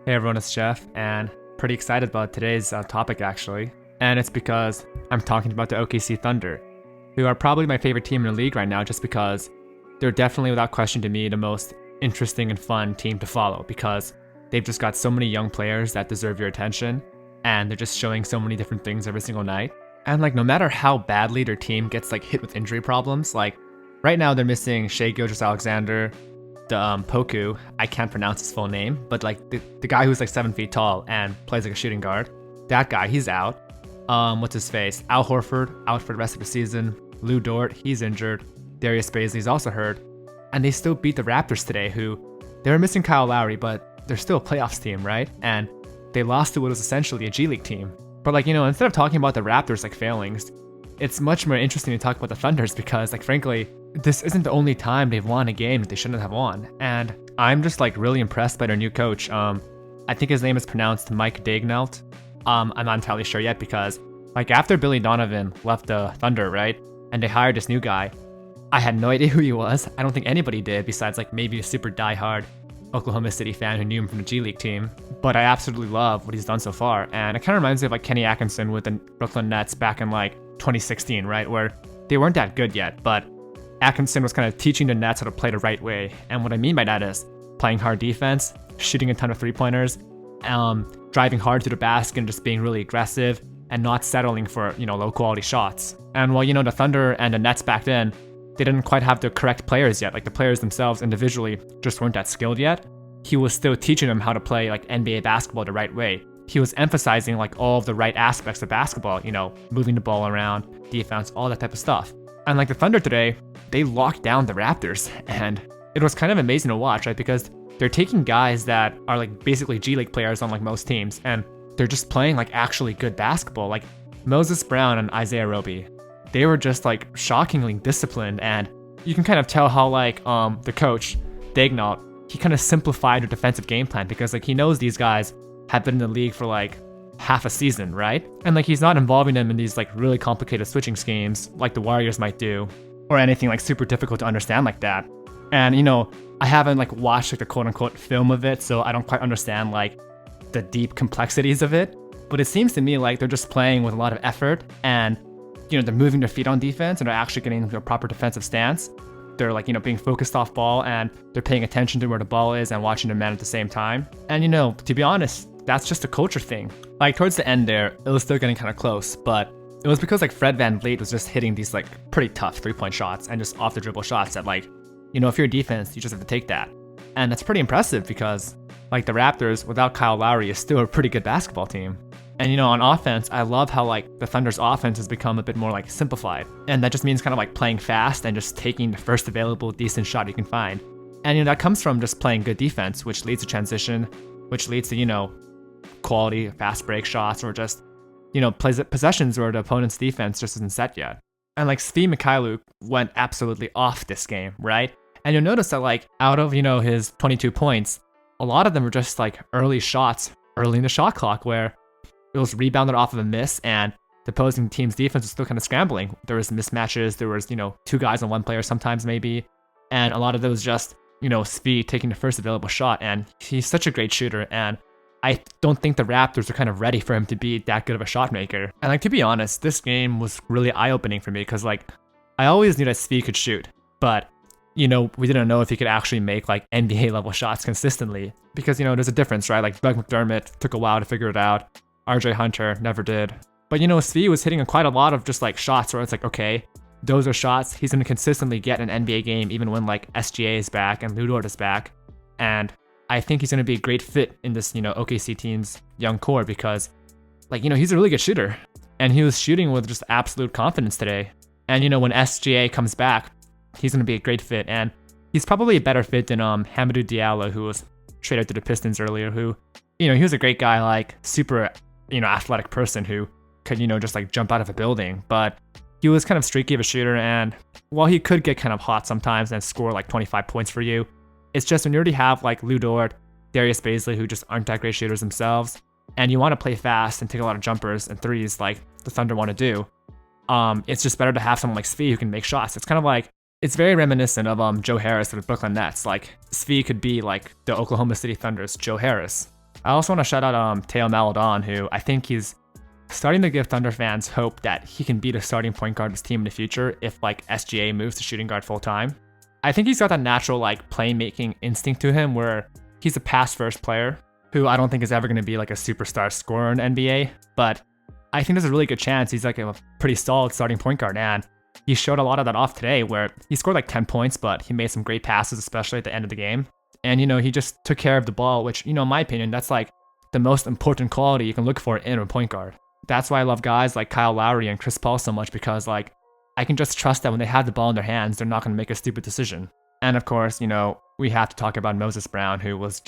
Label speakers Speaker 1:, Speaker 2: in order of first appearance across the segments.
Speaker 1: Hey everyone, it's Jeff, and pretty excited about today's topic actually. And it's because I'm talking about the OKC Thunder, who are probably my favorite team in the league right now just because they're definitely, without question to me, the most interesting and fun team to follow because they've just got so many young players that deserve your attention, and they're just showing so many different things every single night. And no matter how badly their team gets hit with injury problems, right now they're missing Shai Gilgeous-Alexander, the Poku, I can't pronounce his full name, but the guy who's 7 feet tall and plays like a shooting guard, that guy, he's out. What's his face? Al Horford out for the rest of the season. Lou Dort, he's injured. Darius Bazley's also hurt. And they still beat the Raptors today, who they were missing Kyle Lowry, but they're still a playoffs team, right? And they lost to what was essentially a G League team. But instead of talking about the Raptors failings, it's much more interesting to talk about the Thunders because frankly, this isn't the only time they've won a game that they shouldn't have won. And I'm just really impressed by their new coach. I think his name is pronounced Mike Daigneault. I'm not entirely sure yet because after Billy Donovan left the Thunder, right? And they hired this new guy, I had no idea who he was. I don't think anybody did besides maybe a super diehard Oklahoma City fan who knew him from the G League team. But I absolutely love what he's done so far. And it kind of reminds me of Kenny Atkinson with the Brooklyn Nets back in 2016, right? Where they weren't that good yet, but Atkinson was kind of teaching the Nets how to play the right way. And what I mean by that is playing hard defense, shooting a ton of three-pointers, driving hard to the basket and just being really aggressive and not settling for, low-quality shots. And while, the Thunder and the Nets back then, they didn't quite have the correct players yet. The players themselves individually just weren't that skilled yet. He was still teaching them how to play NBA basketball the right way. He was emphasizing all of the right aspects of basketball, moving the ball around, defense, all that type of stuff. And the Thunder today, they locked down the Raptors, and it was kind of amazing to watch, right? Because they're taking guys that are basically G League players on most teams, and they're just playing actually good basketball. Moses Brown and Isaiah Roby, they were just shockingly disciplined, and you can kind of tell how the coach Daigneault, he kind of simplified the defensive game plan because he knows these guys have been in the league for half a season, right? And he's not involving them in these really complicated switching schemes like the Warriors might do, or anything super difficult to understand like that. And I haven't watched the quote-unquote film of it, so I don't quite understand the deep complexities of it. But it seems to me they're just playing with a lot of effort, and they're moving their feet on defense, and they're actually getting into a proper defensive stance. They're being focused off ball, and they're paying attention to where the ball is and watching the man at the same time. And to be honest, that's just a culture thing. Towards the end there, it was still getting kind of close, but it was because Fred VanVleet was just hitting these pretty tough three-point shots and just off the dribble shots that if you're a defense, you just have to take that. And that's pretty impressive because the Raptors without Kyle Lowry is still a pretty good basketball team. And on offense, I love how the Thunder's offense has become a bit more simplified. And that just means kind of playing fast and just taking the first available decent shot you can find. And that comes from just playing good defense, which leads to transition, which leads to quality fast break shots, or just possessions where the opponent's defense just isn't set yet. And Svi Mykhailiuk went absolutely off this game, right? And you'll notice that out of his 22 points, a lot of them were just early shots early in the shot clock where it was rebounded off of a miss, and the opposing team's defense was still kind of scrambling. There was mismatches, there was two guys on one player sometimes maybe, and a lot of those just Svi taking the first available shot. And he's such a great shooter, and I don't think the Raptors are kind of ready for him to be that good of a shot maker. And to be honest, this game was really eye-opening for me because I always knew that Svi could shoot, but we didn't know if he could actually make NBA level shots consistently because there's a difference, right? Doug McDermott took a while to figure it out. RJ Hunter never did. But Svi was hitting quite a lot of just shots where it's okay, those are shots he's going to consistently get in an NBA game even when SGA is back and Lou Dort is back. And I think he's going to be a great fit in this, OKC team's young core because, he's a really good shooter. And he was shooting with just absolute confidence today. And, when SGA comes back, he's going to be a great fit. And he's probably a better fit than Hamidou Diallo, who was traded to the Pistons earlier, who, he was a great guy, super, athletic person who could, just jump out of a building. But he was kind of streaky of a shooter. And while he could get kind of hot sometimes and score 25 points for you, it's just when you already have Lou Dort, Darius Bazley, who just aren't that great shooters themselves, and you want to play fast and take a lot of jumpers and threes like the Thunder want to do, it's just better to have someone like Svi who can make shots. It's kind of it's very reminiscent of Joe Harris of the Brooklyn Nets. Svi could be the Oklahoma City Thunder's Joe Harris. I also want to shout out Teo Maledon, who I think he's starting to give Thunder fans hope that he can be the starting point guard of his team in the future if like SGA moves to shooting guard full time. I think he's got that natural like playmaking instinct to him where he's a pass first player who I don't think is ever going to be like a superstar scorer in NBA, but I think there's a really good chance he's like a pretty solid starting point guard, and he showed a lot of that off today where he scored like 10 points, but he made some great passes, especially at the end of the game. And, he just took care of the ball, which, in my opinion, that's like the most important quality you can look for in a point guard. That's why I love guys like Kyle Lowry and Chris Paul so much, because like I can just trust that when they have the ball in their hands, they're not going to make a stupid decision. And of course, we have to talk about Moses Brown, who was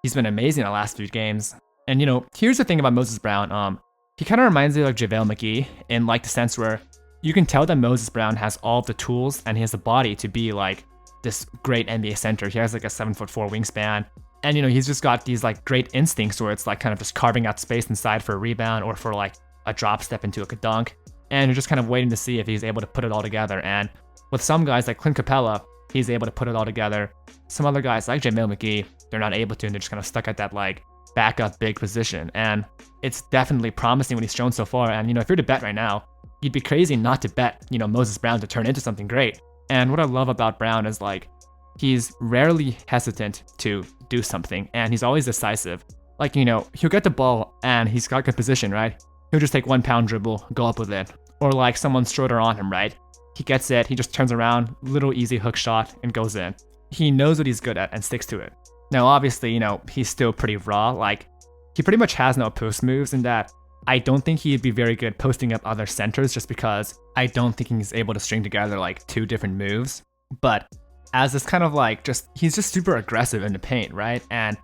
Speaker 1: he's been amazing in the last few games. And, here's the thing about Moses Brown. He kind of reminds me of like JaVale McGee in like the sense where you can tell that Moses Brown has all of the tools and he has the body to be like this great NBA center. He has like a 7'4" wingspan. And, he's just got these like great instincts where it's like kind of just carving out space inside for a rebound or for like a drop step into like a dunk. And you're just kind of waiting to see if he's able to put it all together. And with some guys like Clint Capella, he's able to put it all together. Some other guys like JaVale McGee, they're not able to, and they're just kind of stuck at that like backup big position. And it's definitely promising what he's shown so far. And, if you're to bet right now, you'd be crazy not to bet, Moses Brown to turn into something great. And what I love about Brown is like, he's rarely hesitant to do something, and he's always decisive. Like, he'll get the ball and he's got good position, right? He'll just take 1 pound dribble, go up with it. Or like someone's shorter on him, right? He gets it, he just turns around, little easy hook shot, and goes in. He knows what he's good at and sticks to it. Now, obviously, he's still pretty raw. Like, he pretty much has no post moves in that I don't think he'd be very good posting up other centers just because I don't think he's able to string together like 2 different moves. But as this kind of like he's just super aggressive in the paint, right? And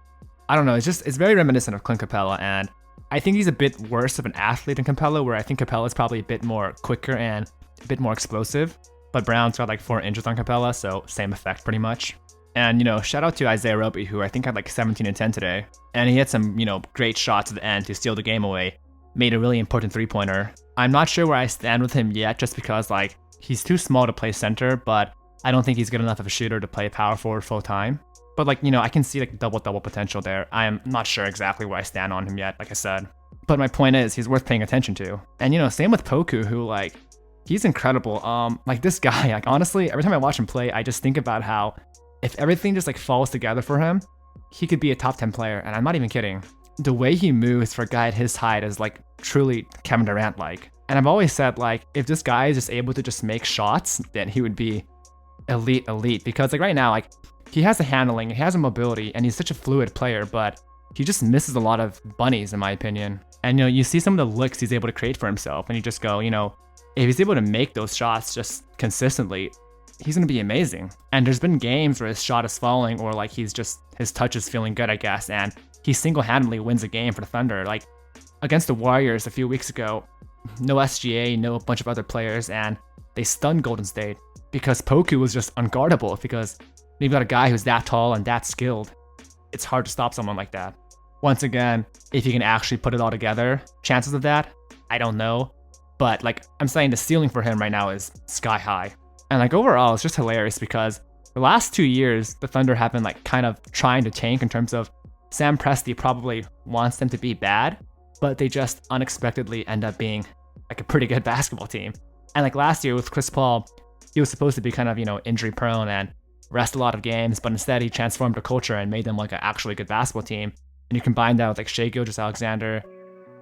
Speaker 1: I don't know, it's very reminiscent of Clint Capella, and I think he's a bit worse of an athlete than Capella, where I think Capella's probably a bit more quicker and a bit more explosive. But Brown's got like 4 inches on Capella, so same effect pretty much. And, shout out to Isaiah Roby, who I think had like 17 and 10 today. And he had some, great shots at the end to steal the game away. Made a really important 3-pointer. I'm not sure where I stand with him yet, just because like he's too small to play center, but I don't think he's good enough of a shooter to play power forward full time. But like, I can see like double potential there. I am not sure exactly where I stand on him yet, like I said. But my point is, he's worth paying attention to. And same with Poku, who like, he's incredible. Like this guy, like honestly, every time I watch him play, I just think about how if everything just like falls together for him, he could be a top 10 player, and I'm not even kidding. The way he moves for a guy at his height is like truly Kevin Durant-like. And I've always said like, if this guy is just able to just make shots, then he would be elite, because like right now, like he has the handling, he has the mobility, and he's such a fluid player, but he just misses a lot of bunnies in my opinion. And you see some of the looks he's able to create for himself, and you just go, if he's able to make those shots just consistently, he's going to be amazing. And there's been games where his shot is falling, or like his touch is feeling good, I guess, and he single-handedly wins a game for the Thunder. Like against the Warriors a few weeks ago, no SGA, no bunch of other players, and they stunned Golden State because Poku was just unguardable, because you've got a guy who's that tall and that skilled. It's hard to stop someone like that. Once again, if he can actually put it all together, chances of that, I don't know. But like I'm saying, the ceiling for him right now is sky high. And like overall, it's just hilarious because the last 2 years, the Thunder have been like kind of trying to tank in terms of Sam Presti probably wants them to be bad, but they just unexpectedly end up being like a pretty good basketball team. And like last year with Chris Paul, he was supposed to be kind of, injury prone and rest a lot of games, but instead he transformed the culture and made them like an actually good basketball team. And you combine that with like Shai Gilgeous-Alexander,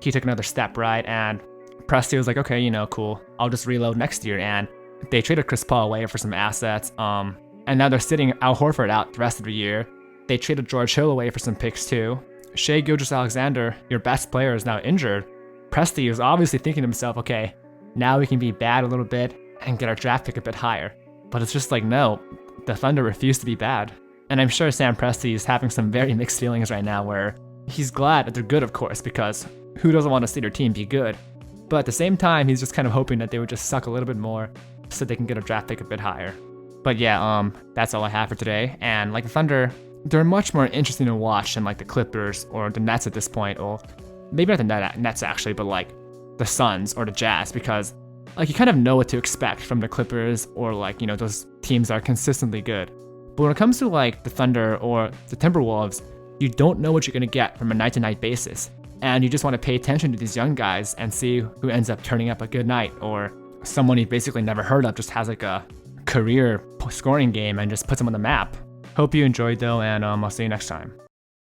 Speaker 1: he took another step, right? And Presti was like, okay, cool, I'll just reload next year. And they traded Chris Paul away for some assets. And now they're sitting Al Horford out the rest of the year. They traded George Hill away for some picks too. Shai Gilgeous-Alexander, your best player, is now injured. Presti is obviously thinking to himself, okay, now we can be bad a little bit and get our draft pick a bit higher. But it's just like, no, the Thunder refuse to be bad. And I'm sure Sam Presti is having some very mixed feelings right now, where he's glad that they're good, of course, because who doesn't want to see their team be good? But at the same time, he's just kind of hoping that they would just suck a little bit more so they can get a draft pick a bit higher. But yeah, that's all I have for today. And like the Thunder, they're much more interesting to watch than like the Clippers or the Nets at this point, or maybe not the Nets actually, but like the Suns or the Jazz, because like you kind of know what to expect from the Clippers or like, those teams that are consistently good. But when it comes to like the Thunder or the Timberwolves, you don't know what you're going to get from a night-to-night basis. And you just want to pay attention to these young guys and see who ends up turning up a good night, or someone you've basically never heard of just has like a career scoring game and just puts them on the map. Hope you enjoyed though, and I'll see you next time.